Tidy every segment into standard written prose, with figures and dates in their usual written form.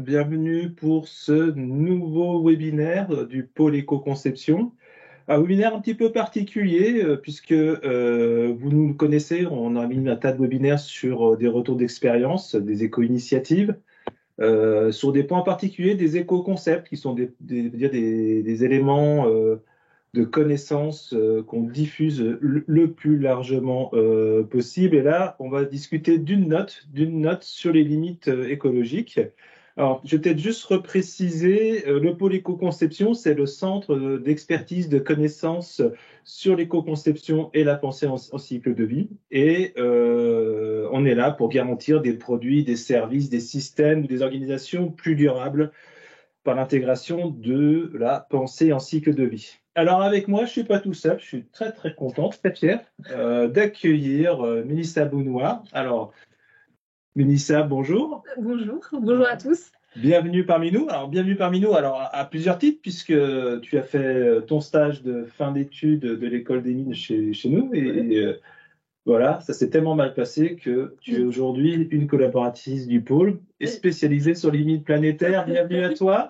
bienvenue pour ce nouveau webinaire du pôle éco-conception. Un webinaire un petit peu particulier puisque vous nous connaissez, on a mis un tas de webinaires sur des retours d'expérience, des éco-initiatives, sur des points particuliers, des éco-concepts qui sont des éléments de connaissances qu'on diffuse le plus largement possible. Et là, on va discuter d'une note sur les limites écologiques. Alors, je vais peut-être juste repréciser, le pôle éco-conception, c'est le centre d'expertise, de connaissances sur l'éco-conception et la pensée en cycle de vie. Et on est là pour garantir des produits, des services, des systèmes ou des organisations plus durables par l'intégration de la pensée en cycle de vie. Alors avec moi, je ne suis pas tout seul, je suis très très content, très fier d'accueillir Mélissa Bounois. Alors, Mélissa, bonjour. Bonjour à tous. Bienvenue parmi nous. Alors, bienvenue parmi nous alors, à plusieurs titres, puisque tu as fait ton stage de fin d'études de l'école des mines chez nous. Et voilà, ça s'est tellement mal passé que tu es aujourd'hui une collaboratrice du pôle et spécialisée sur les limites planétaires. Bienvenue à toi.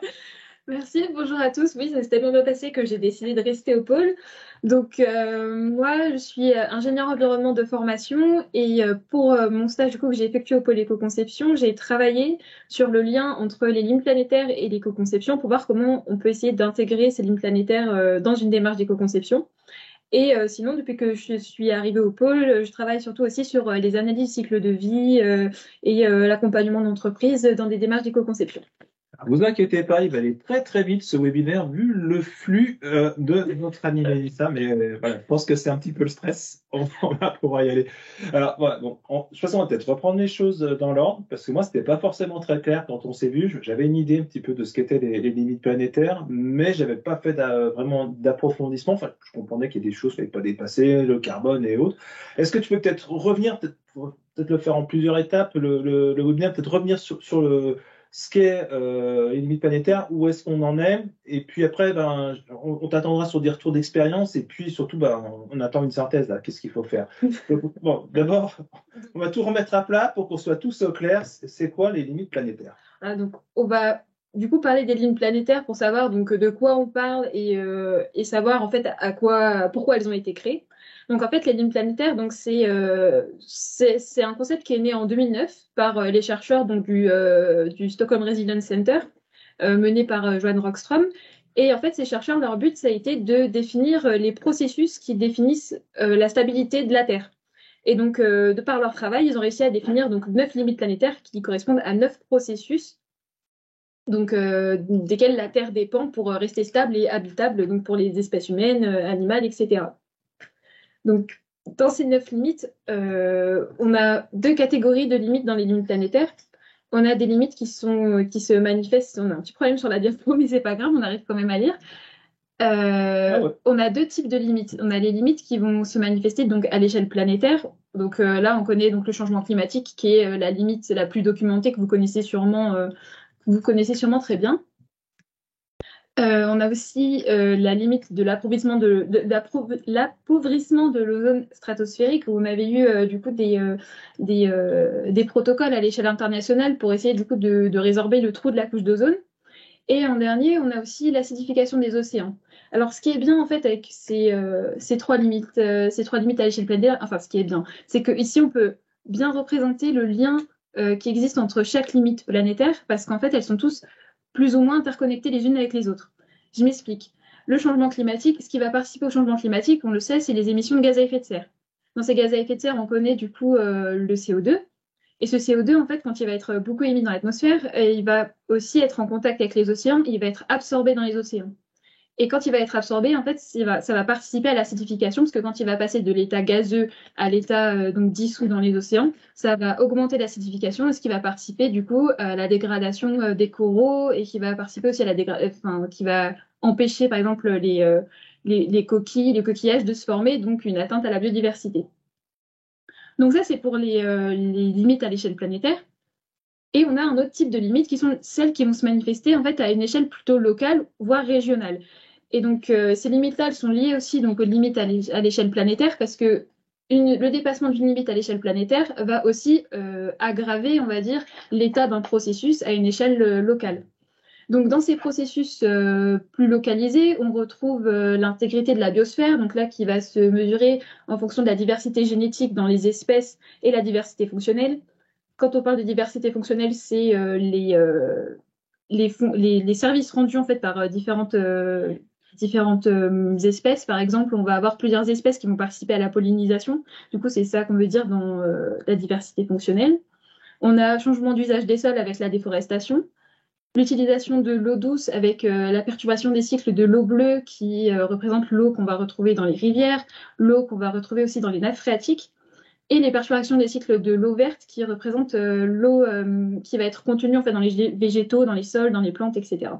Merci, bonjour à tous. Oui, ça s'est tellement bien passé que j'ai décidé de rester au pôle. Donc, moi, je suis ingénieure environnement de formation et pour mon stage que j'ai effectué au pôle éco-conception, j'ai travaillé sur le lien entre les limites planétaires et l'éco-conception pour voir comment on peut essayer d'intégrer ces limites planétaires dans une démarche d'éco-conception. Et sinon, depuis que je suis arrivée au pôle, je travaille surtout aussi sur les analyses cycle de vie et l'accompagnement d'entreprises dans des démarches d'éco-conception. Vous inquiétez pas, il va aller très très vite ce webinaire vu le flux de notre amie Mélissa, mais voilà, je pense que c'est un petit peu le stress, on va pouvoir y aller. Alors voilà, donc, de toute façon on va peut-être reprendre les choses dans l'ordre, parce que moi c'était pas forcément très clair quand on s'est vu, j'avais une idée un petit peu de ce qu'étaient les limites planétaires, mais j'avais pas fait vraiment d'approfondissement, enfin je comprenais qu'il y a des choses qu'il ne fallait pas dépasser, le carbone et autres. Est-ce que tu peux peut-être revenir, peut-être le faire en plusieurs étapes, le webinaire, peut-être revenir sur ce qu'est les limites planétaires, où est-ce qu'on en est, et puis après, on t'attendra sur des retours d'expérience, et puis surtout, on attend une synthèse, là, qu'est-ce qu'il faut faire. Donc, bon, d'abord, on va tout remettre à plat pour qu'on soit tous au clair, c'est quoi les limites planétaires? Donc, on va du coup parler des limites planétaires pour savoir donc, de quoi on parle et savoir en fait pourquoi elles ont été créées. Donc en fait, les limites planétaires, donc c'est un concept qui est né en 2009 par les chercheurs donc, du Stockholm Resilience Center, mené par Johan Rockström. Et en fait, ces chercheurs, leur but, ça a été de définir les processus qui définissent la stabilité de la Terre. Et donc, de par leur travail, ils ont réussi à définir donc 9 limites planétaires qui correspondent à 9 processus donc, desquels la Terre dépend pour rester stable et habitable donc pour les espèces humaines, animales, etc. Donc, dans ces 9 limites, on a deux catégories de limites dans les limites planétaires. On a des limites qui se manifestent. On a un petit problème sur la diapo, mais c'est pas grave, on arrive quand même à lire. On a deux types de limites. On a les limites qui vont se manifester donc à l'échelle planétaire. Donc là, on connaît donc le changement climatique, qui est la limite la plus documentée que vous connaissez sûrement très bien. On a aussi la limite de l'appauvrissement de l'ozone stratosphérique, où on avait eu du coup des protocoles à l'échelle internationale pour essayer du coup de résorber le trou de la couche d'ozone. Et en dernier, on a aussi l'acidification des océans. Alors, ce qui est bien en fait avec ces trois limites à l'échelle planétaire, enfin, ce qui est bien, c'est qu'ici, on peut bien représenter le lien qui existe entre chaque limite planétaire, parce qu'en fait, elles sont tous plus ou moins interconnectées les unes avec les autres. Je m'explique. Le changement climatique, ce qui va participer au changement climatique, on le sait, c'est les émissions de gaz à effet de serre. Dans ces gaz à effet de serre, on connaît du coup le CO2. Et ce CO2, en fait, quand il va être beaucoup émis dans l'atmosphère, il va aussi être en contact avec les océans, il va être absorbé dans les océans. Et quand il va être absorbé, en fait, ça va participer à l'acidification, parce que quand il va passer de l'état gazeux à l'état donc dissous dans les océans, ça va augmenter l'acidification, ce qui va participer du coup à la dégradation des coraux et qui va participer aussi à qui va empêcher, par exemple, les coquilles, les coquillages de se former, donc une atteinte à la biodiversité. Donc ça, c'est pour les limites à l'échelle planétaire. Et on a un autre type de limites qui sont celles qui vont se manifester en fait à une échelle plutôt locale, voire régionale. Et donc ces limites-là, elles sont liées aussi donc aux limites à l'échelle planétaire parce que le dépassement d'une limite à l'échelle planétaire va aussi aggraver, on va dire, l'état d'un processus à une échelle locale. Donc, dans ces processus plus localisés, on retrouve l'intégrité de la biosphère, donc là qui va se mesurer en fonction de la diversité génétique dans les espèces et la diversité fonctionnelle. Quand on parle de diversité fonctionnelle, c'est les services rendus en fait par différentes espèces. Par exemple, on va avoir plusieurs espèces qui vont participer à la pollinisation. Du coup, c'est ça qu'on veut dire dans la diversité fonctionnelle. On a changement d'usage des sols avec la déforestation. L'utilisation de l'eau douce avec la perturbation des cycles de l'eau bleue qui représente l'eau qu'on va retrouver dans les rivières, l'eau qu'on va retrouver aussi dans les nappes phréatiques, et les perturbations des cycles de l'eau verte qui représentent l'eau qui va être contenue en fait, dans les végétaux, dans les sols, dans les plantes, etc.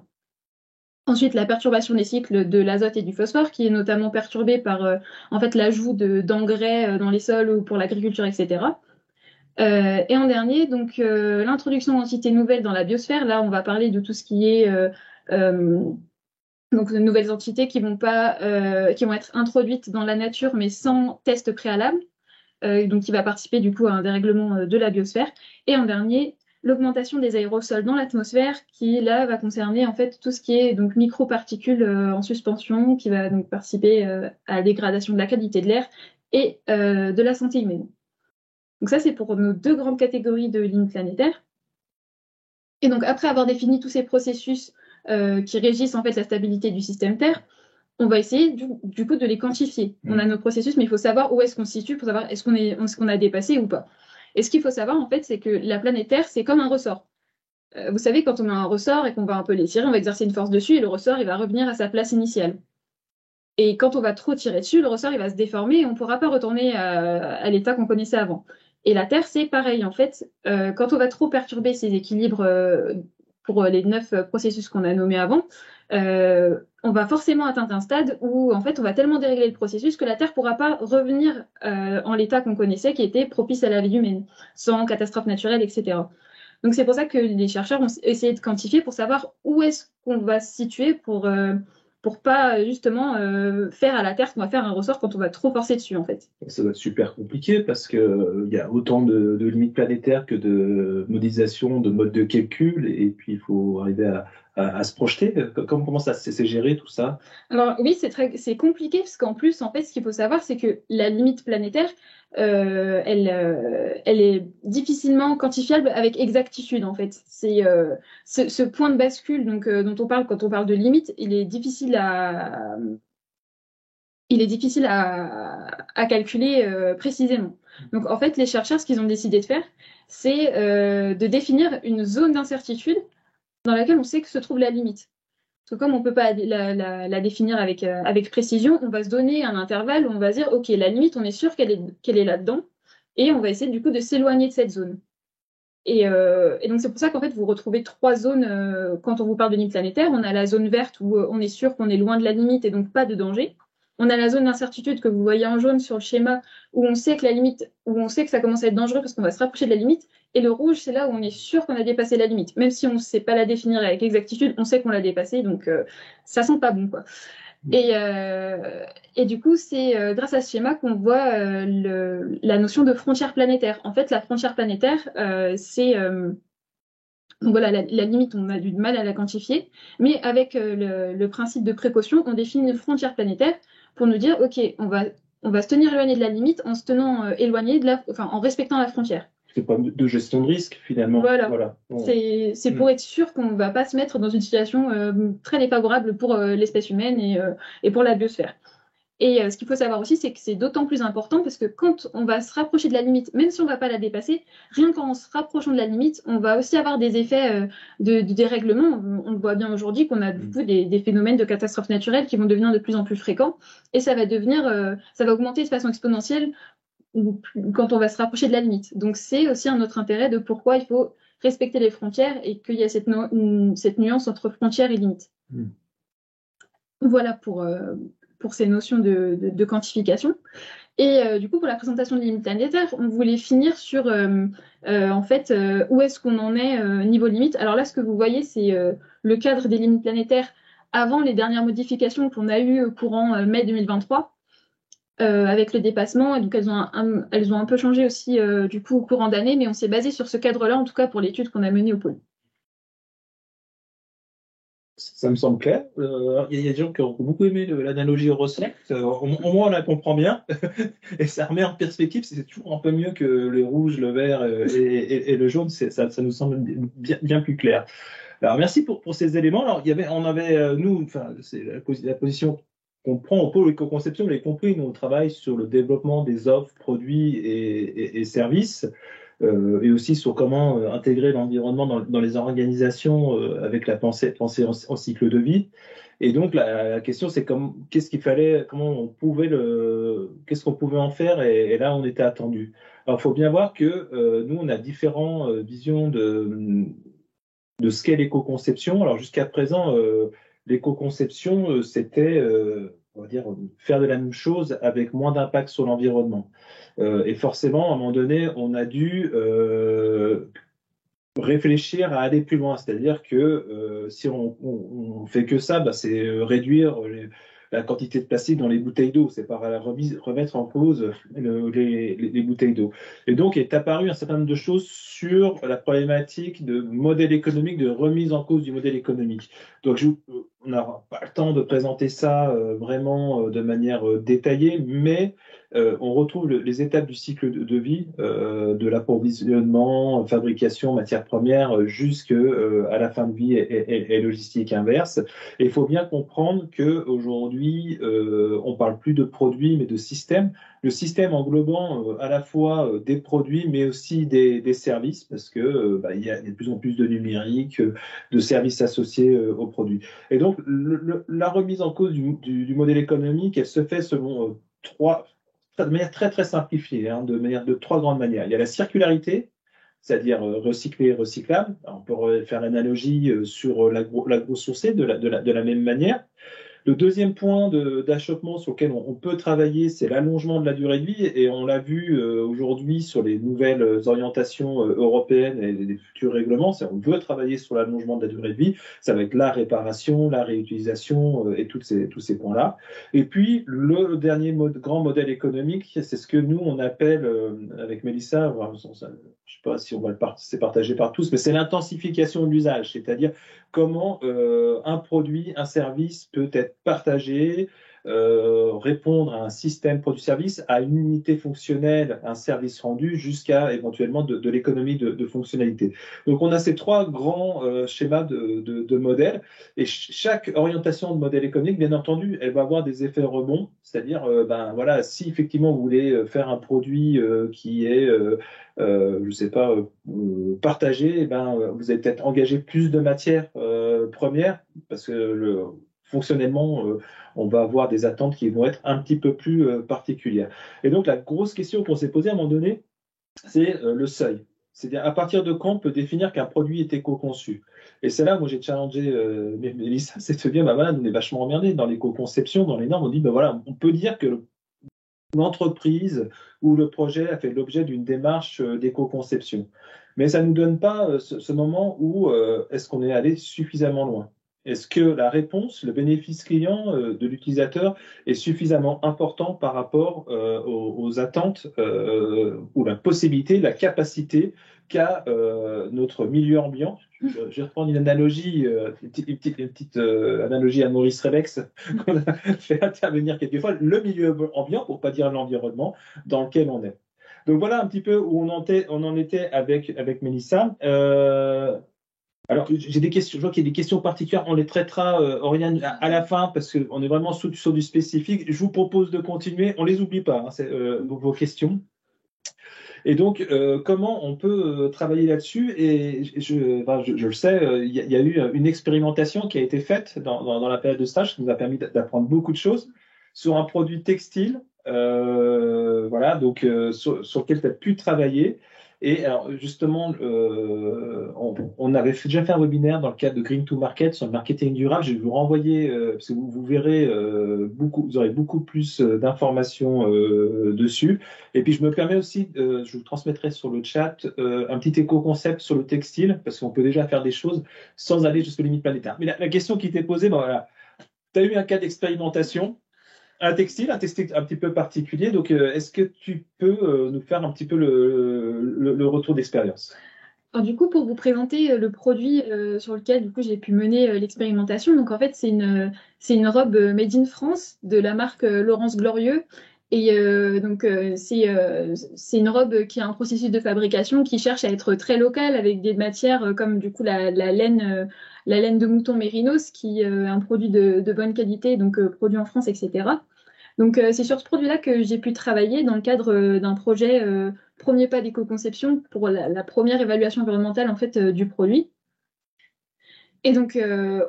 Ensuite, la perturbation des cycles de l'azote et du phosphore, qui est notamment perturbée par en fait, l'ajout d'engrais dans les sols ou pour l'agriculture, etc. Et en dernier, donc l'introduction d'entités nouvelles dans la biosphère. Là, on va parler de tout ce qui est donc de nouvelles entités qui vont être introduites dans la nature, mais sans test préalable. Donc qui va participer du coup à un dérèglement de la biosphère. Et en dernier, l'augmentation des aérosols dans l'atmosphère, qui là va concerner en fait tout ce qui est donc microparticules en suspension, qui va donc participer à la dégradation de la qualité de l'air et de la santé humaine. Donc ça, c'est pour nos deux grandes catégories de limites planétaires. Et donc, après avoir défini tous ces processus qui régissent en fait la stabilité du système Terre, on va essayer du coup de les quantifier. On a nos processus, mais il faut savoir où est-ce qu'on se situe pour savoir est-ce qu'on a dépassé ou pas. Et ce qu'il faut savoir, en fait, c'est que la planète Terre, c'est comme un ressort. Vous savez, quand on a un ressort et qu'on va un peu l'étirer, on va exercer une force dessus et le ressort, il va revenir à sa place initiale. Et quand on va trop tirer dessus, le ressort, il va se déformer et on ne pourra pas retourner à l'état qu'on connaissait avant. Et la Terre, c'est pareil, en fait. Quand on va trop perturber ces équilibres pour les 9 processus qu'on a nommés avant, on va forcément atteindre un stade où, en fait, on va tellement dérégler le processus que la Terre ne pourra pas revenir en l'état qu'on connaissait, qui était propice à la vie humaine, sans catastrophe naturelle, etc. Donc, c'est pour ça que les chercheurs ont essayé de quantifier pour savoir où est-ce qu'on va se situer pour pas justement faire à la Terre qu'on va faire un ressort quand on va trop forcer dessus en fait. Ça doit être super compliqué parce que il y a autant de limites planétaires que de modélisation, de modes de calcul, et puis il faut arriver à se projeter. Comment ça s'est géré tout ça? Alors oui, c'est compliqué parce qu'en plus, en fait, ce qu'il faut savoir, c'est que la limite planétaire, elle est difficilement quantifiable avec exactitude en fait. C'est ce point de bascule donc dont on parle quand on parle de limite, il est difficile à calculer précisément. Donc en fait, les chercheurs, ce qu'ils ont décidé de faire, c'est de définir une zone d'incertitude dans laquelle on sait que se trouve la limite. Parce que comme on ne peut pas la définir avec précision, on va se donner un intervalle où on va dire, OK, la limite, on est sûr qu'elle est là-dedans, et on va essayer du coup de s'éloigner de cette zone. Et donc c'est pour ça qu'en fait, vous retrouvez 3 zones quand on vous parle de limite planétaire. On a la zone verte où on est sûr qu'on est loin de la limite et donc pas de danger. On a la zone d'incertitude que vous voyez en jaune sur le schéma où on sait que la limite, où on sait que ça commence à être dangereux parce qu'on va se rapprocher de la limite. Et le rouge, c'est là où on est sûr qu'on a dépassé la limite. Même si on ne sait pas la définir avec exactitude, on sait qu'on l'a dépassée, donc ça sent pas bon, quoi. Et du coup, c'est grâce à ce schéma qu'on voit la notion de frontière planétaire. En fait, la frontière planétaire, c'est donc voilà, la limite, on a du mal à la quantifier, mais avec le principe de précaution, on définit une frontière planétaire pour nous dire, OK, on va se tenir éloigné de la limite en se tenant éloigné en respectant la frontière. C'est pas de gestion de risque finalement. Voilà. C'est pour être sûr qu'on ne va pas se mettre dans une situation très défavorable pour l'espèce humaine et pour la biosphère. Et ce qu'il faut savoir aussi, c'est que c'est d'autant plus important parce que quand on va se rapprocher de la limite, même si on ne va pas la dépasser, rien qu'en se rapprochant de la limite, on va aussi avoir des effets de dérèglement. On le voit bien aujourd'hui qu'on a du coup des phénomènes de catastrophes naturelles qui vont devenir de plus en plus fréquents et ça va augmenter de façon exponentielle quand on va se rapprocher de la limite. Donc c'est aussi un autre intérêt de pourquoi il faut respecter les frontières et qu'il y a cette nuance entre frontières et limites. Voilà pour ces notions de quantification. Et du coup, pour la présentation de limites planétaires, on voulait finir sur en fait où est-ce qu'on en est niveau limite. Alors là, ce que vous voyez, c'est le cadre des limites planétaires avant les dernières modifications qu'on a eues courant mai 2023. avec le dépassement. Et donc, elles ont un peu changé aussi du coup au courant d'année, mais on s'est basé sur ce cadre-là, en tout cas pour l'étude qu'on a menée au pôle. Ça me semble clair. Il y a des gens qui ont beaucoup aimé l'analogie Eurosec. Au moins, on la comprend bien. Et ça remet en perspective. C'est toujours un peu mieux que le rouge, le vert et le jaune. Ça nous semble bien plus clair. Alors, merci pour ces éléments. Alors, on avait, nous, enfin, c'est la position qu'on prend au pôle éco-conception, vous l'avez compris, nous, on travaille sur le développement des offres, produits et services. Et aussi sur comment intégrer l'environnement dans les organisations avec la pensée en cycle de vie. Et donc la question c'est qu'est-ce qu'il fallait, qu'est-ce qu'on pouvait en faire et là on était attendu. Alors il faut bien voir que nous on a différentes visions de ce qu'est l'éco-conception. Alors jusqu'à présent l'éco-conception c'était on va dire faire de la même chose avec moins d'impact sur l'environnement. Et forcément, à un moment donné, on a dû réfléchir à aller plus loin. C'est-à-dire que si on fait que ça, bah, c'est réduire la quantité de plastique dans les bouteilles d'eau. C'est pas remettre en cause les bouteilles d'eau. Et donc, est apparu un certain nombre de choses sur la problématique de modèle économique, de remise en cause du modèle économique. Donc, on n'aura pas le temps de présenter ça vraiment de manière détaillée, mais on retrouve les étapes du cycle de vie, de l'approvisionnement, fabrication, matières premières, jusqu'à la fin de vie et logistique inverse. Et il faut bien comprendre qu'aujourd'hui, on parle plus de produits, mais de systèmes. Le système englobant à la fois des produits, mais aussi des services, parce que il y a de plus en plus de numérique, de services associés aux produits. Et donc, la remise en cause du modèle économique, elle se fait selon de manière très très simplifiée, hein, de trois grandes manières. Il y a la circularité, c'est-à-dire recycler, recyclable. Alors, on peut faire l'analogie sur l'agro-sourcé de la même manière. Le deuxième point d'achoppement sur lequel on peut travailler, c'est l'allongement de la durée de vie. Et on l'a vu aujourd'hui sur les nouvelles orientations européennes et les futurs règlements. On veut travailler sur l'allongement de la durée de vie. Ça va être la réparation, la réutilisation et tous ces points-là. Et puis, le dernier grand modèle économique, c'est ce que nous, on appelle, avec Mélissa, je ne sais pas si c'est partagé par tous, mais c'est l'intensification de l'usage. C'est-à-dire comment un produit, un service peut être partagé, répondre à un système produit-service, à une unité fonctionnelle, un service rendu, jusqu'à éventuellement de l'économie de fonctionnalité. Donc on a ces trois grands schémas de modèles, et chaque orientation de modèle économique, bien entendu, elle va avoir des effets rebonds, c'est-à-dire, voilà, si effectivement vous voulez faire un produit qui est je ne sais pas, partagé, eh vous allez peut-être engager plus de matières premières parce que fonctionnellement, on va avoir des attentes qui vont être un petit peu plus particulières. Et donc, la grosse question qu'on s'est posée à un moment donné, c'est le seuil. C'est-à-dire, à partir de quand on peut définir qu'un produit est éco-conçu? Et c'est là, moi, j'ai challengé Mélissa, c'est de se dire, voilà, nous, on est vachement emmerdés dans l'éco-conception, dans les normes. On dit, voilà, on peut dire que l'entreprise ou le projet a fait l'objet d'une démarche d'éco-conception. Mais ça ne nous donne pas ce moment où est-ce qu'on est allé suffisamment loin. Est-ce que la réponse, le bénéfice client de l'utilisateur est suffisamment important par rapport aux attentes ou la possibilité, la capacité qu'a notre milieu ambiant. Je vais reprendre une analogie, une petite analogie à Maurice Rebex qu'on a fait intervenir quelquefois, le milieu ambiant, pour pas dire l'environnement, dans lequel on est. Donc voilà un petit peu où on en était avec Mélissa. Alors, j'ai des questions, je vois qu'il y a des questions particulières, on les traitera, Oriane, à la fin, parce qu'on est vraiment sur du spécifique. Je vous propose de continuer, on les oublie pas, hein, vos questions. Et donc, comment on peut travailler là-dessus? Et je le sais, il y a eu une expérimentation qui a été faite dans la période de stage qui nous a permis d'apprendre beaucoup de choses sur un produit textile, voilà, donc sur lequel tu as pu travailler. Et alors, justement, on avait déjà fait un webinaire dans le cadre de Green to Market sur le marketing durable. Je vais vous renvoyer, parce que vous verrez vous aurez beaucoup plus d'informations dessus. Et puis, je me permets aussi, je vous transmettrai sur le chat un petit éco-concept sur le textile, parce qu'on peut déjà faire des choses sans aller jusqu'aux limites planétaires. Mais la question qui t'est posée, voilà, tu as eu un cas d'expérimentation. un textile un petit peu particulier. Donc, est-ce que tu peux nous faire un petit peu le retour d'expérience? Alors, du coup, pour vous présenter le produit sur lequel du coup j'ai pu mener l'expérimentation, donc en fait c'est une robe made in France de la marque Laurence Glorieux. Et c'est une robe qui a un processus de fabrication qui cherche à être très local avec des matières comme du coup la laine de mouton mérinos qui est un produit de bonne qualité, donc produit en France, etc. Donc, c'est sur ce produit-là que j'ai pu travailler dans le cadre d'un projet Premier pas d'éco-conception pour la première évaluation environnementale en fait, du produit. Et donc,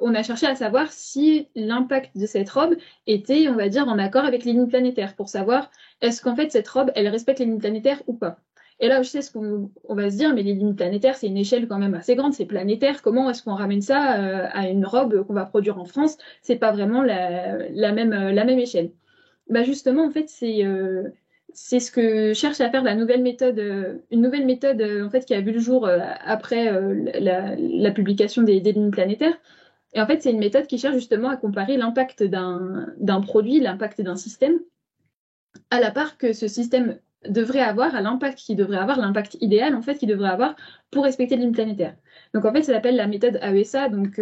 on a cherché à savoir si l'impact de cette robe était, on va dire, en accord avec les lignes planétaires, pour savoir est-ce qu'en fait cette robe, elle respecte les lignes planétaires ou pas. Et là, je sais ce qu'on on va se dire, mais les lignes planétaires, c'est une échelle quand même assez grande, c'est planétaire. Comment est-ce qu'on ramène ça à une robe qu'on va produire en France? C'est pas vraiment la même échelle. Bah justement, en fait, c'est ce que cherche à faire la nouvelle méthode, une nouvelle méthode en fait qui a vu le jour après la publication des lignes planétaires. Et en fait, c'est une méthode qui cherche justement à comparer l'impact d'un produit, l'impact d'un système, à la part que ce système devrait avoir, à l'impact qu'il devrait avoir, l'impact idéal en fait qu'il devrait avoir pour respecter les lignes planétaires. Donc en fait, ça s'appelle la méthode AESA. Donc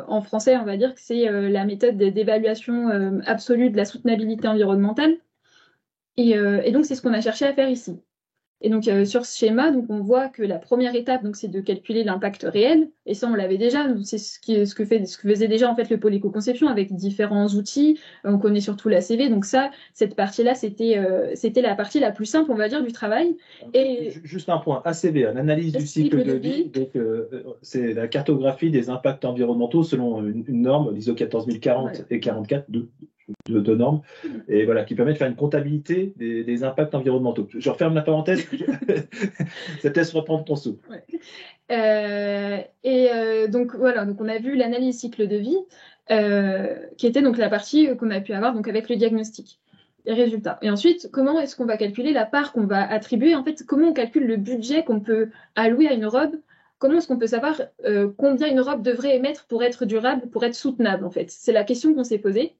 en français, on va dire que c'est la méthode d'évaluation absolue de la soutenabilité environnementale. Et donc, c'est ce qu'on a cherché à faire ici. Et donc, sur ce schéma, donc, on voit que la première étape, donc, c'est de calculer l'impact réel. Et ça, on l'avait déjà. C'est ce que faisait déjà en fait le pôle éco-conception avec différents outils. On connaît surtout la CV. Donc ça, cette partie-là, c'était la partie la plus simple, on va dire, du travail. Et Juste un point, ACV, l'analyse du cycle de vie. Donc, c'est la cartographie des impacts environnementaux selon une norme, l'ISO 14040 ouais. Et 44, de normes, et voilà, qui permet de faire une comptabilité des impacts environnementaux. Je referme la parenthèse, ça te laisse reprendre ton souffle. Ouais. Donc voilà, donc on a vu l'analyse cycle de vie, qui était donc la partie qu'on a pu avoir donc avec le diagnostic. Les résultats. Et ensuite, comment est-ce qu'on va calculer la part qu'on va attribuer? En fait, comment on calcule le budget qu'on peut allouer à une robe? Comment est-ce qu'on peut savoir combien une robe devrait émettre pour être durable, pour être soutenable, en fait? C'est la question qu'on s'est posée.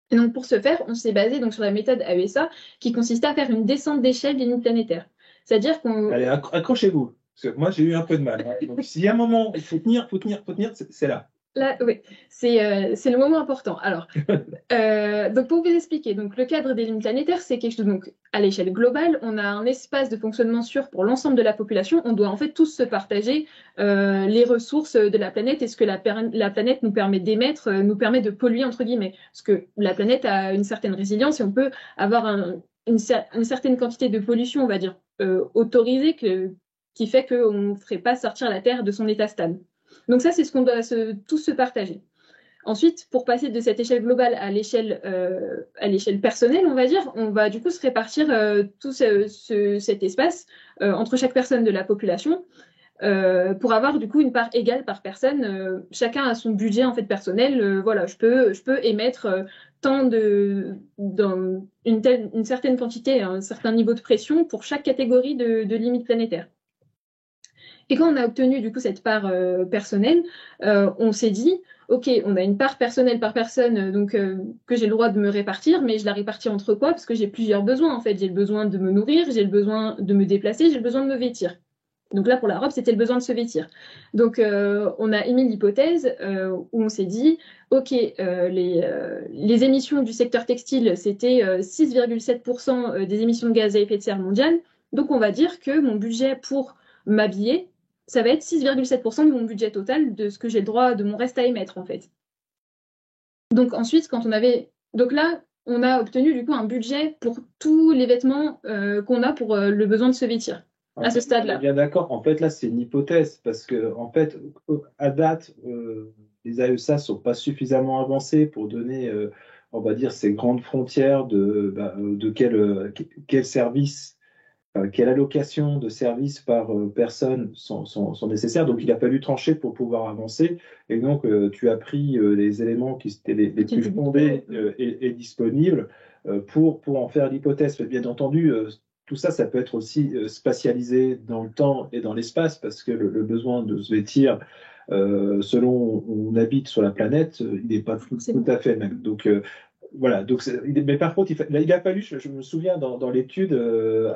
Et donc, pour ce faire, on s'est basé donc sur la méthode AESA qui consistait à faire une descente d'échelle des lignes planétaires. C'est-à-dire qu'on... Allez, accrochez-vous, parce que moi, j'ai eu un peu de mal. Donc, s'il y a un moment, il faut tenir, c'est là. Là, oui, c'est le moment important. Alors, donc pour vous expliquer, donc le cadre des lignes planétaires, c'est quelque chose donc à l'échelle globale, on a un espace de fonctionnement sûr pour l'ensemble de la population. On doit en fait tous se partager les ressources de la planète et ce que la planète nous permet d'émettre, nous permet de polluer entre guillemets, parce que la planète a une certaine résilience et on peut avoir une certaine quantité de pollution, on va dire autorisée, qui fait qu'on ne ferait pas sortir la Terre de son état stable. Donc ça, c'est ce qu'on doit tous se partager. Ensuite, pour passer de cette échelle globale à l'échelle personnelle, on va dire, on va du coup se répartir tout cet espace entre chaque personne de la population pour avoir du coup une part égale par personne. Chacun a son budget en fait personnel. Voilà, je peux émettre dans une certaine quantité, un certain niveau de pression pour chaque catégorie de limite planétaire. Et quand on a obtenu du coup cette part personnelle, on s'est dit, ok, on a une part personnelle par personne, donc que j'ai le droit de me répartir, mais je la répartis entre quoi? Parce que j'ai plusieurs besoins en fait. J'ai le besoin de me nourrir, j'ai le besoin de me déplacer, j'ai le besoin de me vêtir. Donc là, pour la robe, c'était le besoin de se vêtir. Donc, on a émis l'hypothèse où on s'est dit, OK, les émissions du secteur textile, c'était 6,7% des émissions de gaz à effet de serre mondiales. Donc, on va dire que mon budget pour m'habiller, ça va être 6,7% de mon budget total de ce que j'ai le droit, de mon reste à émettre, en fait. Donc, ensuite, donc là, on a obtenu du coup un budget pour tous les vêtements qu'on a pour le besoin de se vêtir à ce stade-là. Bien d'accord. En fait, là, c'est une hypothèse parce que, en fait, à date, les AESA ne sont pas suffisamment avancés pour donner, on va dire, ces grandes frontières de quel service, quelle allocation de services par personne sont nécessaires. Donc, il a fallu trancher pour pouvoir avancer. Et donc, tu as pris les éléments qui étaient les plus fondés et disponibles pour en faire l'hypothèse. Bien entendu, tout ça, ça peut être aussi spatialisé dans le temps et dans l'espace, parce que le besoin de se vêtir selon où on habite sur la planète, il n'est pas tout à fait même. Donc, Voilà, donc mais par contre, il a fallu, je me souviens, dans l'étude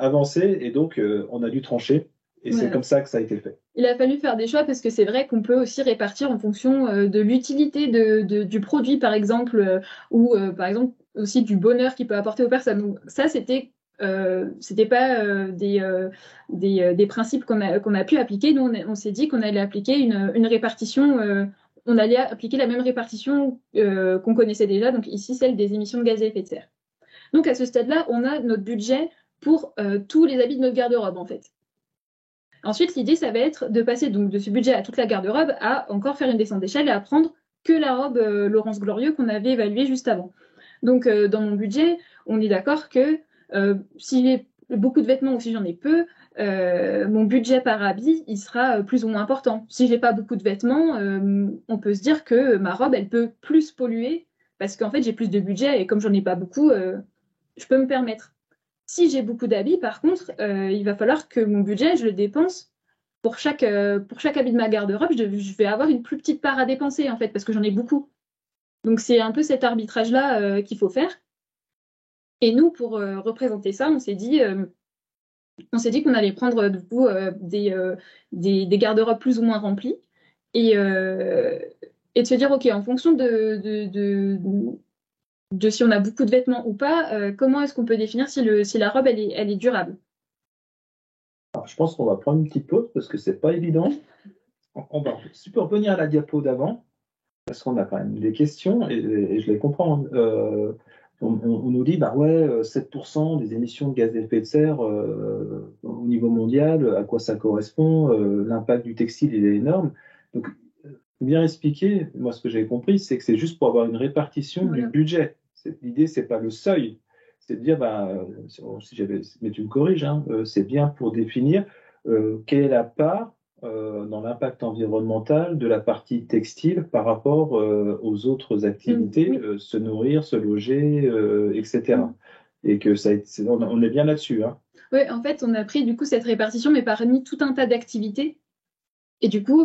avancée, et donc on a dû trancher, et c'est Voilà. comme ça que ça a été fait. Il a fallu faire des choix parce que c'est vrai qu'on peut aussi répartir en fonction de l'utilité du produit, par exemple, ou par exemple aussi du bonheur qu'il peut apporter aux personnes. Donc, ça, c'était pas des principes qu'on a pu appliquer. Nous, on s'est dit qu'on allait appliquer une répartition, on allait appliquer la même répartition qu'on connaissait déjà, donc ici celle des émissions de gaz à effet de serre. Donc à ce stade-là, on a notre budget pour tous les habits de notre garde-robe en fait. Ensuite, l'idée, ça va être de passer donc de ce budget à toute la garde-robe à encore faire une descente d'échelle et à prendre que la robe Laurence Glorieux qu'on avait évaluée juste avant. Donc, dans mon budget, on est d'accord que si j'ai beaucoup de vêtements ou si j'en ai peu, mon budget par habit, il sera plus ou moins important. Si j'ai pas beaucoup de vêtements, on peut se dire que ma robe, elle peut plus polluer parce qu'en fait, j'ai plus de budget et comme j'en ai pas beaucoup, je peux me permettre. Si j'ai beaucoup d'habits, par contre, il va falloir que mon budget, je le dépense pour chaque habit de ma garde-robe. Je vais avoir une plus petite part à dépenser, en fait, parce que j'en ai beaucoup. Donc, c'est un peu cet arbitrage-là qu'il faut faire. Et nous, pour représenter ça, on s'est dit qu'on allait prendre du coup, des garde-robes plus ou moins remplis et, euh, et de se dire, OK, en fonction de si on a beaucoup de vêtements ou pas, comment est-ce qu'on peut définir si la robe, elle est durable? Alors, je pense qu'on va prendre une petite pause parce que c'est pas évident. Tu peux revenir à la diapo d'avant parce qu'on a quand même des questions et je les comprends. On nous dit, bah ouais, 7% des émissions de gaz à effet de serre au niveau mondial, à quoi ça correspond? L'impact du textile, il est énorme. Donc, bien expliquer, moi, ce que j'ai compris, c'est que c'est juste pour avoir une répartition du Voilà. budget. L'idée, c'est pas le seuil. C'est de dire, bah, si j'avais, mais tu me corriges, hein, c'est bien pour définir quelle est la part dans l'impact environnemental de la partie textile par rapport aux autres activités, Oui. se nourrir, se loger, etc. Et que on est bien là-dessus, hein. Ouais, en fait, on a pris du coup cette répartition, mais parmi tout un tas d'activités. Et du coup,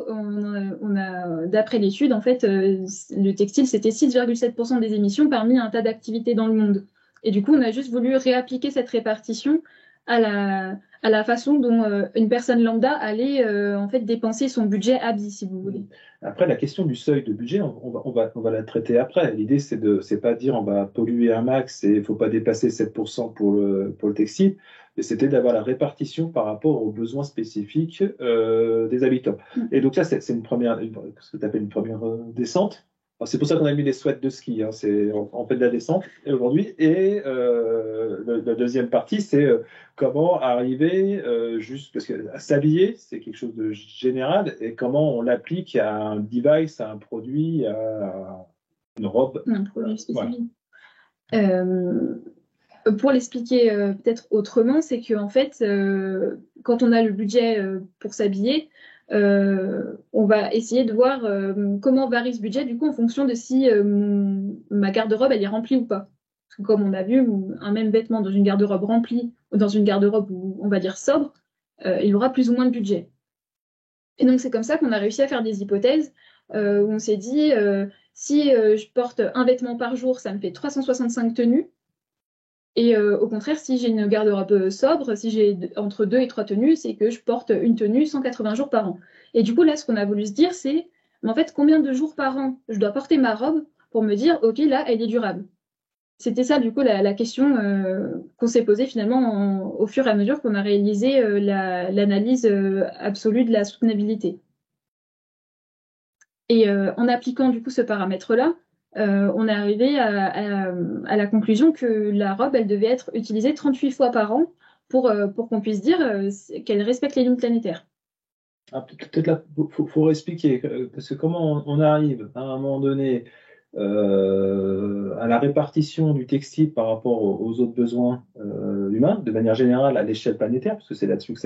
d'après l'étude, en fait, le textile, c'était 6,7% des émissions parmi un tas d'activités dans le monde. Et du coup, on a juste voulu réappliquer cette répartition à la façon dont une personne lambda allait en fait dépenser son budget habit, si vous voulez. Après, la question du seuil de budget, on va la traiter après. L'idée, c'est pas de dire on va polluer un max et il faut pas dépasser 7% pour le textile, mais c'était d'avoir la répartition par rapport aux besoins spécifiques des habitants. Et donc là, c'est ce que tu appelles une première descente. Alors, c'est pour ça qu'on a mis les sweats de ski, hein. On fait de la descente aujourd'hui. Et la deuxième partie, c'est comment arriver juste parce que s'habiller, c'est quelque chose de général, et comment on l'applique à un device, à un produit, à une robe. Un produit Voilà. spécifique. Pour l'expliquer peut-être autrement, c'est qu'en fait, quand on a le budget pour s'habiller, on va essayer de voir comment varie ce budget du coup en fonction de si ma garde-robe elle est remplie ou pas. Parce que comme on a vu, un même vêtement dans une garde-robe remplie ou dans une garde-robe où on va dire sobre, il aura plus ou moins de budget. Et donc c'est comme ça qu'on a réussi à faire des hypothèses où on s'est dit si je porte un vêtement par jour, ça me fait 365 tenues. Et au contraire, si j'ai une garde-robe sobre, si j'ai entre 2 et 3 tenues, c'est que je porte une tenue 180 jours par an. Et du coup, là, ce qu'on a voulu se dire, c'est, mais en fait, combien de jours par an je dois porter ma robe pour me dire, OK, là, elle est durable. C'était ça, du coup, la question qu'on s'est posée finalement au fur et à mesure qu'on a réalisé l'analyse absolue de la soutenabilité. Et en appliquant, du coup, ce paramètre-là, on est arrivé à la conclusion que la robe, elle devait être utilisée 38 fois par an pour qu'on puisse dire qu'elle respecte les limites planétaires. Ah, peut-être là, faut expliquer, parce que comment on arrive à un moment donné à la répartition du textile par rapport aux autres besoins humains, de manière générale à l'échelle planétaire, parce que c'est là-dessus que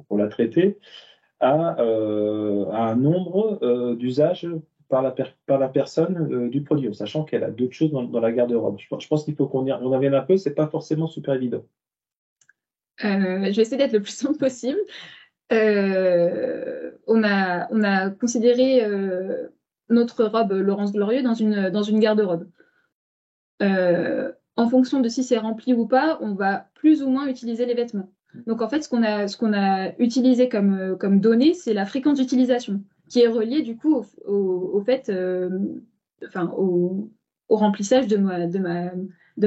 on l'a traité, à un nombre d'usages par la personne du produit, en sachant qu'elle a d'autres choses dans la garde-robe. Je pense qu'il faut qu'on on en vienne un peu, c'est pas forcément super évident. Je vais essayer d'être le plus simple possible. On a considéré notre robe Laurence Glorieux dans une garde-robe. en fonction de si c'est rempli ou pas, on va plus ou moins utiliser les vêtements. Donc en fait, ce qu'on a utilisé comme données, c'est la fréquence d'utilisation, qui est reliée du coup au fait, enfin au remplissage de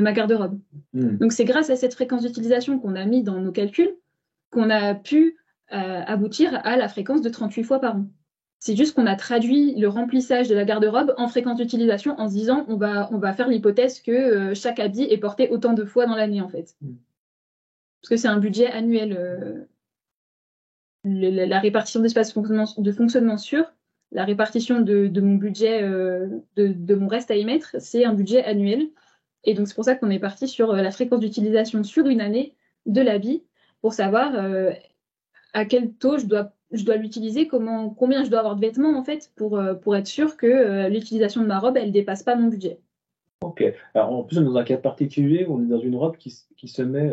ma garde-robe. Donc c'est grâce à cette fréquence d'utilisation qu'on a mis dans nos calculs qu'on a pu aboutir à la fréquence de 38 fois par an. C'est juste qu'on a traduit le remplissage de la garde-robe en fréquence d'utilisation en se disant on va faire l'hypothèse que chaque habit est porté autant de fois dans l'année en fait. Parce que c'est un budget annuel. La répartition d'espace de fonctionnement sûr, la répartition de mon budget, de mon reste à émettre, c'est un budget annuel. Et donc c'est pour ça qu'on est parti sur la fréquence d'utilisation sur une année de l'habit pour savoir à quel taux je dois l'utiliser, combien je dois avoir de vêtements en fait pour être sûr que l'utilisation de ma robe elle dépasse pas mon budget. Ok. Alors, en plus, on est dans un cas particulier où on est dans une robe qui se met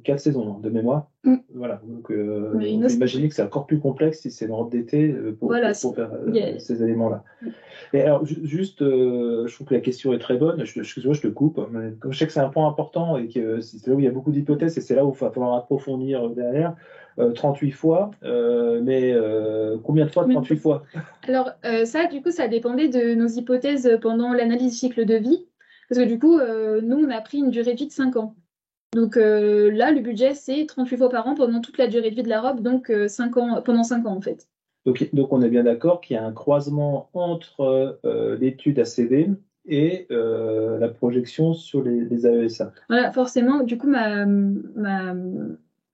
4 saisons de mémoire. Voilà. Donc, on peut imaginer que c'est encore plus complexe si c'est une robe d'été pour faire ces éléments-là. Et alors, juste, je trouve que la question est très bonne. Excuse-moi, je te coupe. Mais comme je sais que c'est un point important et que c'est là où il y a beaucoup d'hypothèses et c'est là où il va falloir approfondir derrière. 38 fois, mais combien de fois 38 fois? Alors ça, du coup, ça dépendait de nos hypothèses pendant l'analyse du cycle de vie. Parce que du coup, nous, on a pris une durée de vie de 5 ans. Donc là, le budget, c'est 38 fois par an pendant toute la durée de vie de la robe, donc 5 ans, pendant 5 ans en fait. Donc on est bien d'accord qu'il y a un croisement entre l'étude ACV et la projection sur les AESA. Voilà, forcément, du coup,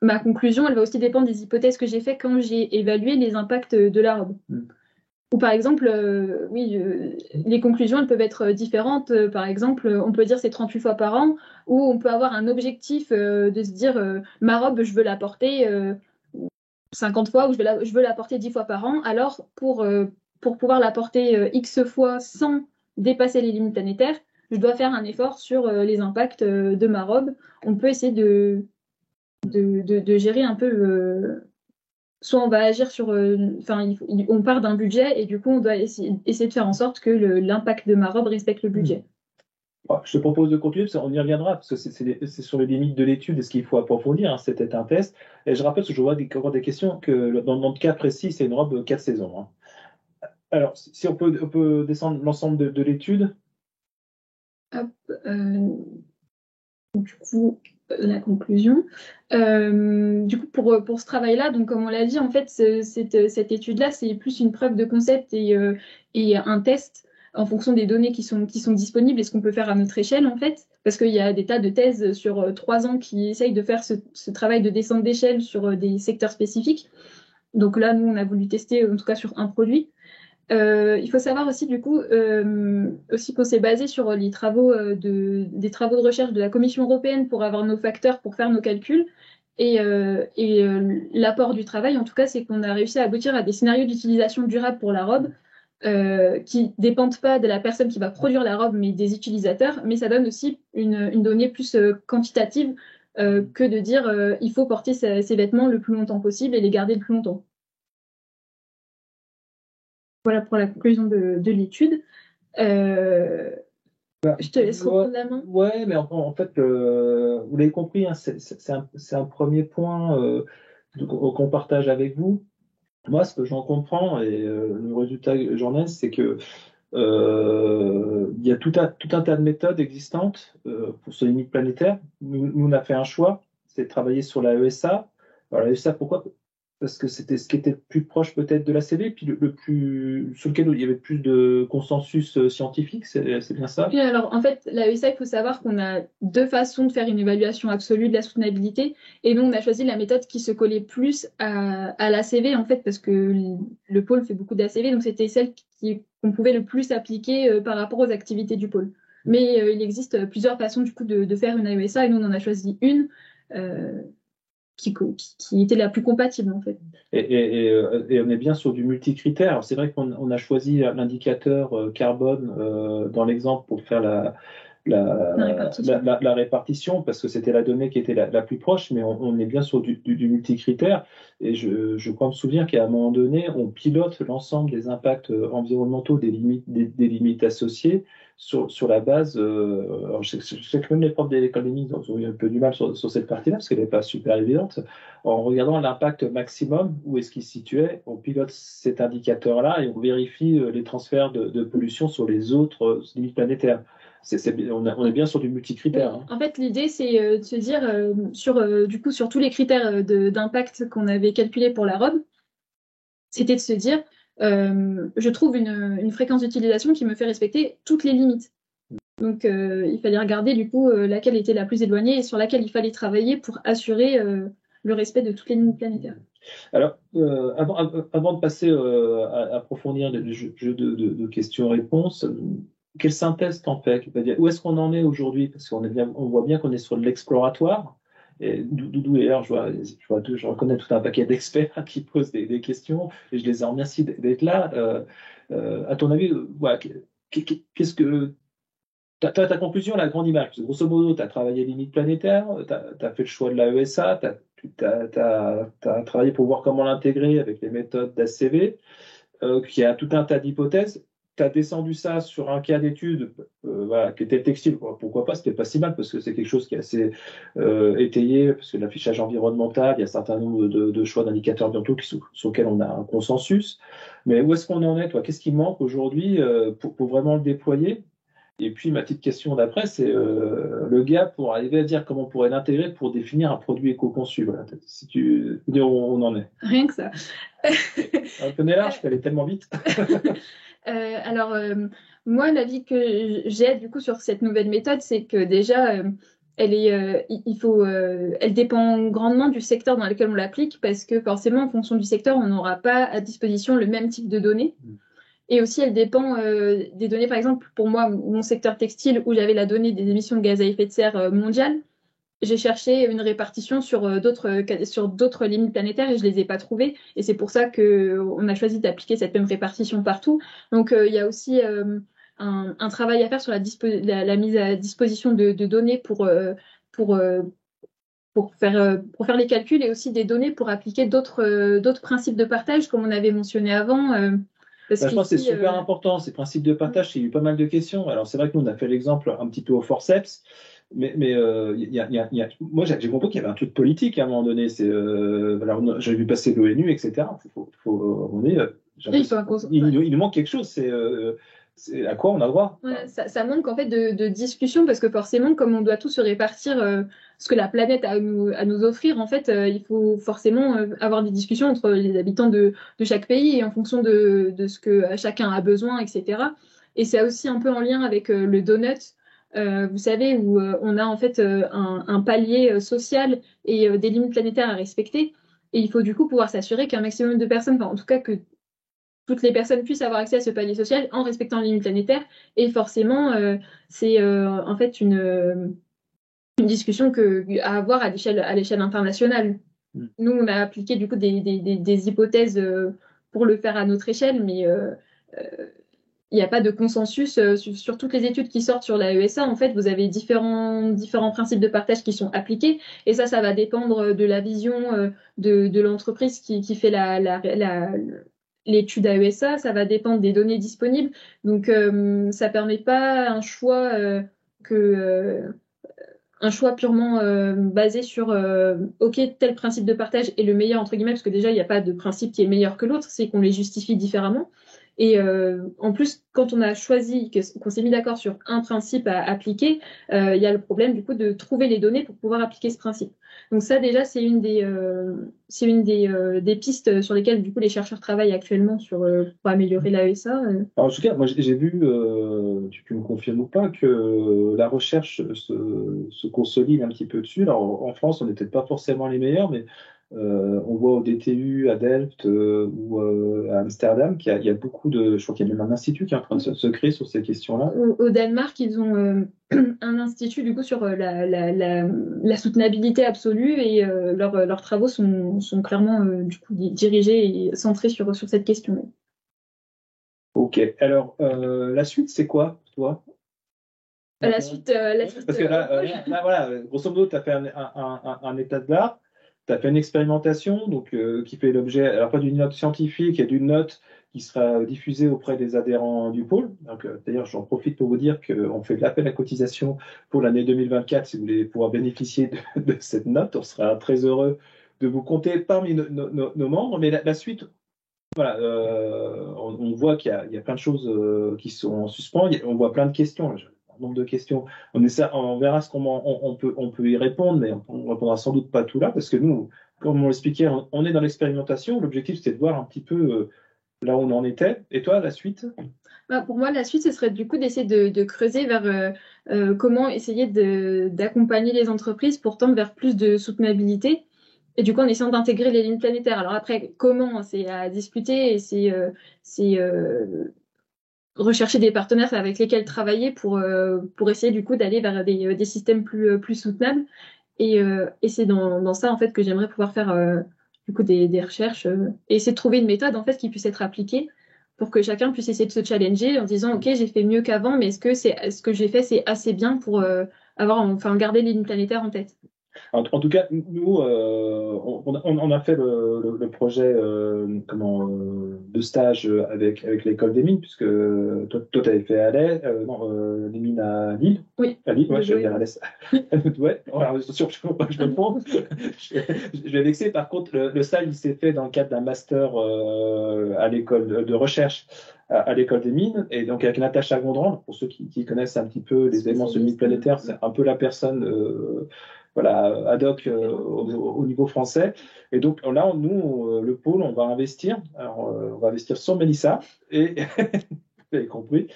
ma conclusion, elle va aussi dépendre des hypothèses que j'ai faites quand j'ai évalué les impacts de la robe. Ou par exemple, les conclusions, elles peuvent être différentes. Par exemple, on peut dire c'est 38 fois par an, ou on peut avoir un objectif de se dire ma robe, je veux la porter 50 fois, ou je veux la porter 10 fois par an. Alors, pour pouvoir la porter X fois sans dépasser les limites planétaires, je dois faire un effort sur les impacts de ma robe. On peut essayer de gérer un peu soit on va agir sur, on part d'un budget et du coup on doit essayer de faire en sorte que l'impact de ma robe respecte le budget. Je te propose de continuer, parce qu'on y reviendra, parce que c'est sur les limites de l'étude et ce qu'il faut approfondir. Hein, c'était un test. Et je rappelle, parce que je vois encore des questions, que dans notre cas précis, c'est une robe 4 saisons. Hein. Alors, si on peut descendre l'ensemble de l'étude. Hop, du coup, la conclusion. Du coup, pour ce travail-là, donc comme on l'a dit, en fait, cette étude-là, c'est plus une preuve de concept et un test en fonction des données qui sont disponibles et ce qu'on peut faire à notre échelle, en fait. Parce qu'il y a des tas de thèses sur 3 ans qui essayent de faire ce travail de descente d'échelle sur des secteurs spécifiques. Donc là, nous, on a voulu tester, en tout cas, sur un produit. Il faut savoir aussi, du coup, aussi qu'on s'est basé sur les travaux des travaux de recherche de la Commission européenne pour avoir nos facteurs, pour faire nos calculs. Et l'apport du travail, en tout cas, c'est qu'on a réussi à aboutir à des scénarios d'utilisation durable pour la robe qui ne dépendent pas de la personne qui va produire la robe, mais des utilisateurs. Mais ça donne aussi une donnée plus quantitative que de dire il faut porter ces vêtements le plus longtemps possible et les garder le plus longtemps. Voilà pour la conclusion de l'étude. Je te laisse reprendre la main. Ouais, mais en fait, vous l'avez compris, hein, c'est un premier point qu'on partage avec vous. Moi, ce que j'en comprends et le résultat que j'en ai, c'est que il y a tout un tas de méthodes existantes pour ce limite planétaire. Nous, on a fait un choix, c'est de travailler sur la ESA. Alors, la ESA, pourquoi? Parce que c'était ce qui était plus proche peut-être de la CV, puis sur lequel il y avait plus de consensus scientifique, c'est bien ça? Oui, alors en fait, la ESA, il faut savoir qu'on a 2 façons de faire une évaluation absolue de la soutenabilité. Et nous, on a choisi la méthode qui se collait plus à l'ACV, en fait, parce que le pôle fait beaucoup d'ACV, donc c'était celle qu'on pouvait le plus appliquer par rapport aux activités du pôle. Mais il existe plusieurs façons, du coup, de faire une AESA, et nous, on en a choisi une. Qui était la plus compatible en fait. Et on est bien sur du multicritère. C'est vrai qu'on a choisi l'indicateur carbone dans l'exemple pour faire la répartition parce que c'était la donnée qui était la plus proche, mais on est bien sur du multicritère. Et je crois me souvenir qu'à un moment donné, on pilote l'ensemble des impacts environnementaux, des limites associées. sur la base. Alors je sais que même les profs de l'école des mines ont eu un peu du mal sur cette partie-là parce qu'elle n'est pas super évidente. En regardant l'impact maximum, où est-ce qu'il se situait, on pilote cet indicateur-là et on vérifie les transferts de pollution sur les autres limites planétaires. On est bien sur du multicritère. Hein. En fait, l'idée, c'est de se dire, du coup, sur tous les critères d'impact qu'on avait calculés pour la robe, c'était de se dire, je trouve une fréquence d'utilisation qui me fait respecter toutes les limites. Donc, il fallait regarder, du coup, laquelle était la plus éloignée et sur laquelle il fallait travailler pour assurer le respect de toutes les limites planétaires. Alors, avant de passer à approfondir le jeu de questions-réponses, quelle synthèse t'en fais? Où est-ce qu'on en est aujourd'hui? Parce on voit bien qu'on est sur de l'exploratoire. Et Doudou, d'ailleurs, je reconnais tout un paquet d'experts qui posent des questions et je les en remercie d'être là. À ton avis, voilà, qu'est-ce que ta conclusion, la grande image, grosso modo, tu as travaillé limite planétaire, tu as fait le choix de la ESA, tu as travaillé pour voir comment l'intégrer avec les méthodes d'ACV, qui a tout un tas d'hypothèses. Tu as descendu ça sur un cas d'étude voilà, qui était le textile. Pourquoi pas, c'était pas si mal parce que c'est quelque chose qui est assez étayé, parce que l'affichage environnemental, il y a un certain nombre de choix d'indicateurs bientôt sur lesquels on a un consensus. Mais où est-ce qu'on en est, toi? Qu'est-ce qui manque aujourd'hui pour vraiment le déployer? Et puis, ma petite question d'après, c'est le gars pour arriver à dire comment on pourrait l'intégrer pour définir un produit éco-conçu. Voilà. Si tu veux dire où on en est. Rien que ça. Un peu large, je peux aller tellement vite. Moi, l'avis que j'ai du coup sur cette nouvelle méthode, c'est que déjà, elle dépend grandement du secteur dans lequel on l'applique, parce que forcément, en fonction du secteur, on n'aura pas à disposition le même type de données. Et aussi, elle dépend des données, par exemple, pour moi, mon secteur textile, où j'avais la donnée des émissions de gaz à effet de serre mondiales, j'ai cherché une répartition sur d'autres limites planétaires et je les ai pas trouvées. Et c'est pour ça qu'on a choisi d'appliquer cette même répartition partout. Donc, il y a aussi un travail à faire sur la mise à disposition de données pour, pour faire les calculs et aussi des données pour appliquer d'autres principes de partage, comme on avait mentionné avant. Je pense que c'est super important, ces principes de partage. Il y a eu pas mal de questions. Alors, c'est vrai que nous, on a fait l'exemple un petit peu au forceps. Mais moi, j'ai compris qu'il y avait un truc politique à un moment donné. Alors, j'ai vu passer l'ONU, etc. Il nous manque quelque chose. C'est à quoi on a droit. Ouais, ça manque en fait de discussion parce que forcément, comme on doit tous se répartir ce que la planète a à nous offrir, en fait, il faut forcément avoir des discussions entre les habitants de chaque pays et en fonction de ce que chacun a besoin, etc. Et c'est aussi un peu en lien avec le donut. Vous savez, où on a en fait un palier social et des limites planétaires à respecter. Et il faut du coup pouvoir s'assurer qu'un maximum de personnes, enfin, en tout cas que toutes les personnes puissent avoir accès à ce palier social en respectant les limites planétaires. Et forcément, c'est en fait une discussion à avoir à l'échelle internationale. Nous, on a appliqué du coup des hypothèses pour le faire à notre échelle, mais il n'y a pas de consensus sur toutes les études qui sortent sur la ESA. En fait, vous avez différents principes de partage qui sont appliqués, et ça va dépendre de la vision de l'entreprise qui fait l'étude AESA, ça va dépendre des données disponibles. Donc, ça permet pas un choix purement basé sur OK, tel principe de partage est le meilleur, entre guillemets, parce que déjà, il n'y a pas de principe qui est meilleur que l'autre, c'est qu'on les justifie différemment. Et en plus, quand on a choisi, qu'on s'est mis d'accord sur un principe à appliquer, il y a le problème du coup de trouver les données pour pouvoir appliquer ce principe. Donc ça déjà, c'est une des pistes sur lesquelles du coup les chercheurs travaillent actuellement pour améliorer l'AESA. Alors, en tout cas, moi j'ai vu, tu peux me confirmer ou pas, que la recherche se consolide un petit peu dessus. Alors en France, on n'est peut-être pas forcément les meilleurs, mais on voit au DTU, à Delft ou à Amsterdam qu'il y a beaucoup de. Je crois qu'il y a même un institut qui est en train de se créer sur ces questions-là. Au Danemark, ils ont un institut du coup sur la soutenabilité absolue et leurs travaux sont clairement du coup dirigés et centrés sur cette question. Ok. Alors la suite, c'est quoi, toi? La suite. Parce que là, voilà, grosso modo, tu as fait un état de l'art. Tu as fait une expérimentation donc, qui fait l'objet, alors pas d'une note scientifique et d'une note qui sera diffusé auprès des adhérents du pôle. Donc, d'ailleurs, j'en profite pour vous dire qu'on fait de l'appel à cotisation pour l'année 2024 si vous voulez pouvoir bénéficier de cette note. On sera très heureux de vous compter parmi nos membres. Mais la suite, voilà, on voit qu'il y a plein de choses qui sont en suspens. On voit plein de questions. Un nombre de questions. On verra ce on peut y répondre, mais on ne répondra sans doute pas tout là, parce que nous, comme on l'expliquait, on est dans l'expérimentation. L'objectif, c'était de voir un petit peu là où on en était. Et toi, la suite? Pour moi, la suite, ce serait du coup d'essayer de creuser vers comment essayer d'accompagner les entreprises pour tendre vers plus de soutenabilité. Et du coup, en essayant d'intégrer les lignes planétaires. Alors après, comment, c'est à discuter et c'est rechercher des partenaires avec lesquels travailler pour essayer du coup d'aller vers des systèmes plus soutenables. Et c'est dans ça en fait que j'aimerais pouvoir faire du coup des recherches et essayer de trouver une méthode en fait qui puisse être appliquée pour que chacun puisse essayer de se challenger en disant ok j'ai fait mieux qu'avant mais ce que j'ai fait c'est assez bien pour garder les lignes planétaires en tête. En tout cas, nous, on a fait le projet de stage avec l'école des mines, puisque toi, tu avais fait à les mines à Lille. Oui. À Lille, ouais, je vais dire à l'Est. Ouais, alors, attention, je me trompe. Je vais vexer. Par contre, le stage, il s'est fait dans le cadre d'un master à l'école de recherche à l'école des mines, et donc avec Natacha Gondran, pour ceux qui connaissent un petit peu les éléments semi-planétaires, c'est un peu la personne voilà, ad hoc au niveau français. Et donc là, nous, le pôle, on va investir. Alors, on va investir sur Mélissa, et vous avez compris.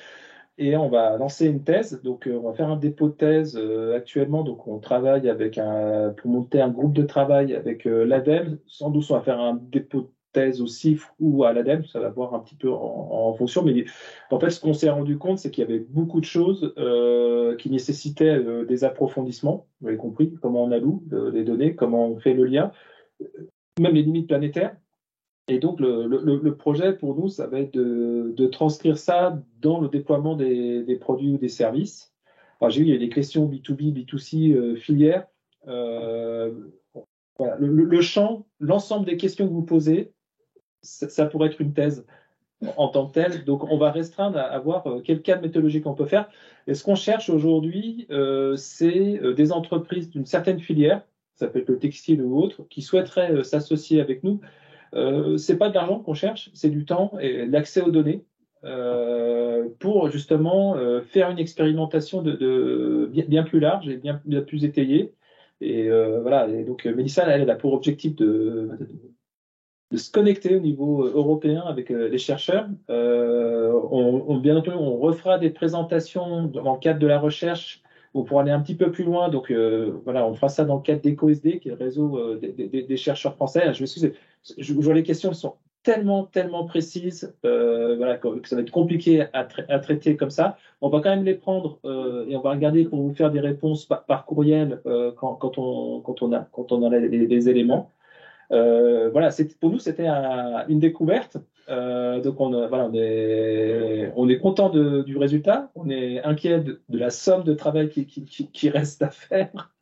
Et on va lancer une thèse. Donc, on va faire un dépôt de thèse actuellement. Donc, on travaille pour monter un groupe de travail avec l'ADEME. Sans doute, on va faire un dépôt de thèse au CIF ou à l'ADEME. Ça va voir un petit peu en fonction. Mais en fait, ce qu'on s'est rendu compte, c'est qu'il y avait beaucoup de choses qui nécessitaient des approfondissements. Vous avez compris comment on alloue les données, comment on fait le lien, même les limites planétaires. Et donc, le projet pour nous, ça va être de transcrire ça dans le déploiement des produits ou des services. Alors, j'ai vu, il y a des questions B2B, B2C, filière. Voilà. Le champ, l'ensemble des questions que vous posez, ça pourrait être une thèse en tant que telle. Donc, on va restreindre à voir quel cadre méthodologique on peut faire. Et ce qu'on cherche aujourd'hui, c'est des entreprises d'une certaine filière, ça peut être le textile ou autre, qui souhaiteraient s'associer avec nous. C'est pas de l'argent qu'on cherche, c'est du temps et l'accès aux données pour justement faire une expérimentation bien plus large et bien plus étayée. Et voilà. Et donc Mélissa, elle a pour objectif de se connecter au niveau européen avec les chercheurs. Bien entendu, on refera des présentations dans le cadre de la recherche pour aller un petit peu plus loin. Donc voilà, on fera ça dans le cadre d'EcoSD, qui est le réseau des chercheurs français. Je m'excuse, je vois les questions sont tellement précises, voilà, que ça va être compliqué à traiter comme ça. On va quand même les prendre et on va regarder pour vous faire des réponses par courriel quand on a les éléments. Voilà, pour nous, c'était une découverte. Donc, on est content du résultat. On est inquiet de la somme de travail qui reste à faire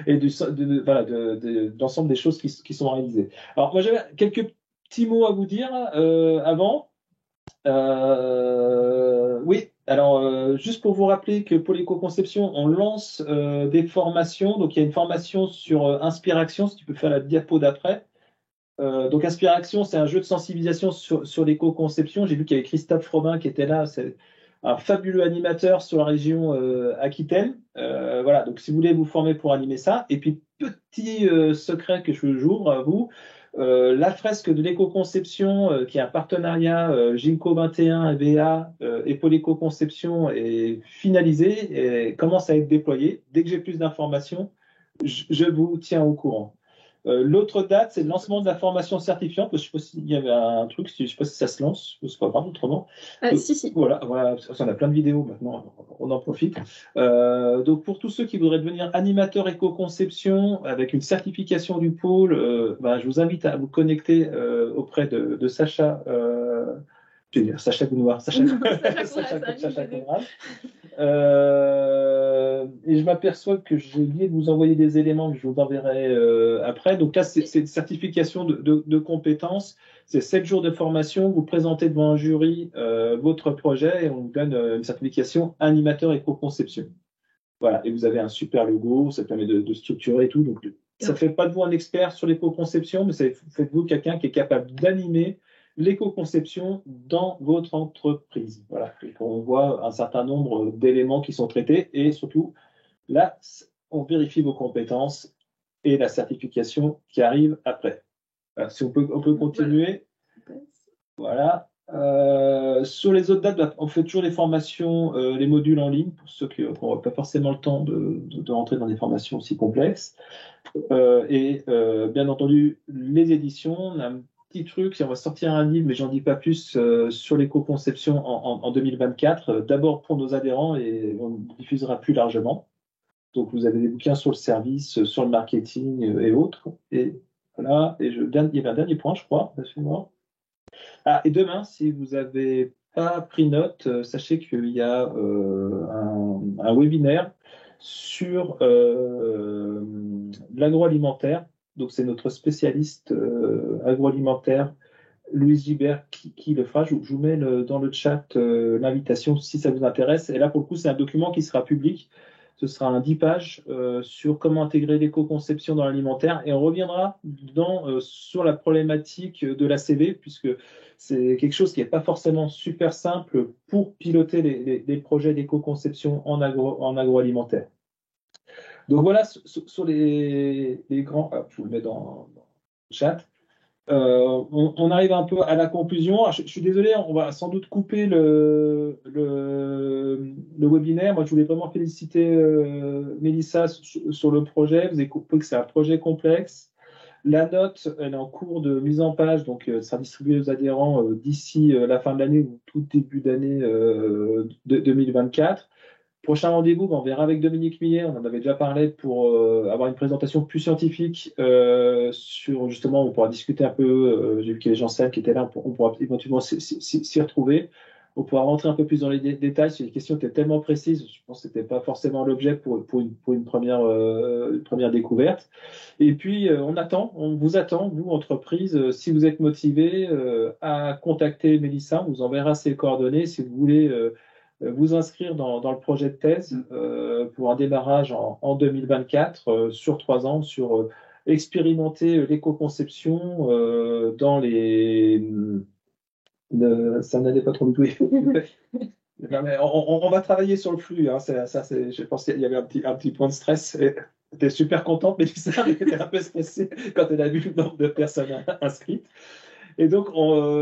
et de l'ensemble des choses qui sont réalisées. Alors, moi, j'avais quelques petits mots à vous dire avant. Oui, alors juste pour vous rappeler que pour l'éco-conception, on lance des formations. Donc, il y a une formation sur Inspiration, si tu peux faire la diapo d'après. Donc, Inspiration, c'est un jeu de sensibilisation sur l'éco-conception. J'ai vu qu'il y avait Christophe Robin qui était là. C'est un fabuleux animateur sur la région Aquitaine. Voilà, donc si vous voulez vous former pour animer ça. Et puis, petit secret que j'ouvre à vous, la fresque de l'éco-conception, qui est un partenariat Ginkgo 21, EVA et pour l'éco-conception, est finalisée et commence à être déployée. Dès que j'ai plus d'informations, je vous tiens au courant. L'autre date, c'est le lancement de la formation certifiante. Je ne sais pas s'il y avait un truc, je ne sais pas si ça se lance, c'est pas grave autrement. Si. Voilà, on a plein de vidéos maintenant, on en profite. Donc pour tous ceux qui voudraient devenir animateurs éco-conception avec une certification du pôle, je vous invite à vous connecter auprès de Sacha Je vais dire Sacha Gounouard, Sacha Conrad. Et je m'aperçois que j'ai oublié de vous envoyer des éléments que je vous enverrai après. Donc là, c'est une certification de compétences. C'est 7 jours de formation. Vous présentez devant un jury votre projet et on vous donne une certification animateur éco-conception. Voilà. Et vous avez un super logo, ça permet de structurer et tout. Donc, ça ne fait pas de vous un expert sur l'éco-conception, mais ça fait de vous quelqu'un qui est capable d'animer l'éco-conception dans votre entreprise. Voilà. Et on voit un certain nombre d'éléments qui sont traités et surtout, là, on vérifie vos compétences et la certification qui arrive après. Voilà. Si on peut continuer. Voilà. Sur les autres dates, on fait toujours les formations, les modules en ligne pour ceux qui n'auront pas forcément le temps de rentrer dans des formations aussi complexes. Bien entendu, les éditions, on a un petit truc, on va sortir un livre, mais j'en dis pas plus, sur l'éco-conception en 2024, d'abord pour nos adhérents et on le diffusera plus largement. Donc vous avez des bouquins sur le service, sur le marketing et autres. Et voilà, il y avait un dernier point, je crois, suivant. Et demain, si vous n'avez pas pris note, sachez qu'il y a un webinaire sur l'agroalimentaire. Donc, c'est notre spécialiste agroalimentaire, Louise Gibert, qui le fera. Je vous mets dans le chat l'invitation si ça vous intéresse. Et là, pour le coup, c'est un document qui sera public. Ce sera un 10 pages sur comment intégrer l'éco-conception dans l'alimentaire. Et on reviendra sur la problématique de l'ACV, puisque c'est quelque chose qui n'est pas forcément super simple pour piloter les projets d'éco-conception en agroalimentaire. Donc voilà, sur les grands... je vous le mets dans le chat. On arrive un peu à la conclusion. Je suis désolé, on va sans doute couper le webinaire. Moi, je voulais vraiment féliciter Mélissa sur le projet. Vous avez compris que c'est un projet complexe. La note, elle est en cours de mise en page, donc elle sera distribuée aux adhérents d'ici la fin de l'année ou tout début d'année 2024. Prochain rendez-vous, on verra avec Dominique Millet, on en avait déjà parlé pour avoir une présentation plus scientifique sur justement, on pourra discuter un peu, j'ai vu qu'il y avait Jean-Sel qui était là, on pourra éventuellement s'y retrouver. On pourra rentrer un peu plus dans les détails sur les questions qui étaient tellement précises, je pense que ce n'était pas forcément l'objet pour une première découverte. Et puis, on vous attend, vous, entreprise, si vous êtes motivé, à contacter Mélissa, on vous enverra ses coordonnées si vous voulez vous inscrire dans le projet de thèse pour un démarrage en 2024 sur 3 ans, sur expérimenter l'éco-conception dans les... ça n'allait pas trop du tout. Non, mais on va travailler sur le flux. Hein. Je pense qu'il y avait un petit point de stress. J'étais super contente, mais elle était un peu stressée quand elle a vu le nombre de personnes inscrites. Et donc,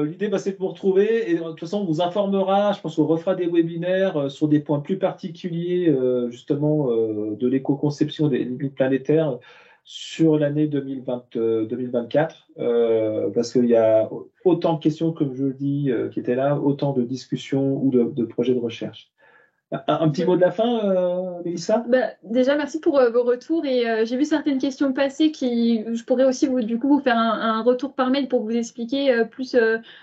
l'idée, c'est de vous retrouver. Et de toute façon, on vous informera. Je pense qu'on refera des webinaires sur des points plus particuliers, justement, de l'éco-conception des limites planétaires sur l'année 2024. Parce qu'il y a autant de questions, comme je le dis, qui étaient là, autant de discussions ou de projets de recherche. Un petit mot de la fin, Mélissa? Déjà, merci pour vos retours. Et j'ai vu certaines questions passer je pourrais aussi vous faire un retour par mail pour vous expliquer plus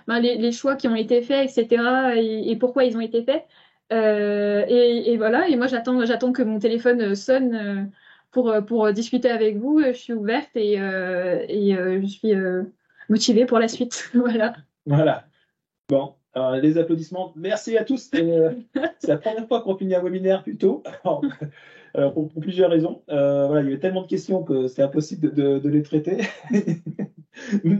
les choix qui ont été faits, etc. et pourquoi ils ont été faits. Et voilà. Et moi, j'attends que mon téléphone sonne pour discuter avec vous. Je suis ouverte et je suis motivée pour la suite. Voilà. Voilà. Bon. Les applaudissements. Merci à tous. C'est la première fois qu'on finit un webinaire plus tôt, pour plusieurs raisons. Voilà, il y avait tellement de questions que c'est impossible de les traiter.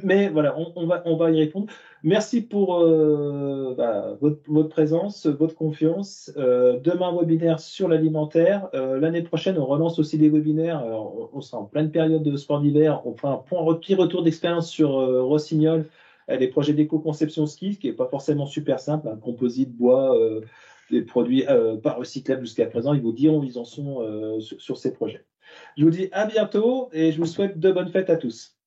Mais voilà, on va y répondre. Merci pour votre présence, votre confiance. Demain, webinaire sur l'alimentaire. L'année prochaine, on relance aussi des webinaires. On sera en pleine période de sport d'hiver. On fera un petit retour d'expérience sur Rossignol. Des projets d'éco-conception ski, ce qui n'est pas forcément super simple, un composite, bois, des produits pas recyclables jusqu'à présent. Ils vous diront où ils en sont sur ces projets. Je vous dis à bientôt et je vous souhaite de bonnes fêtes à tous.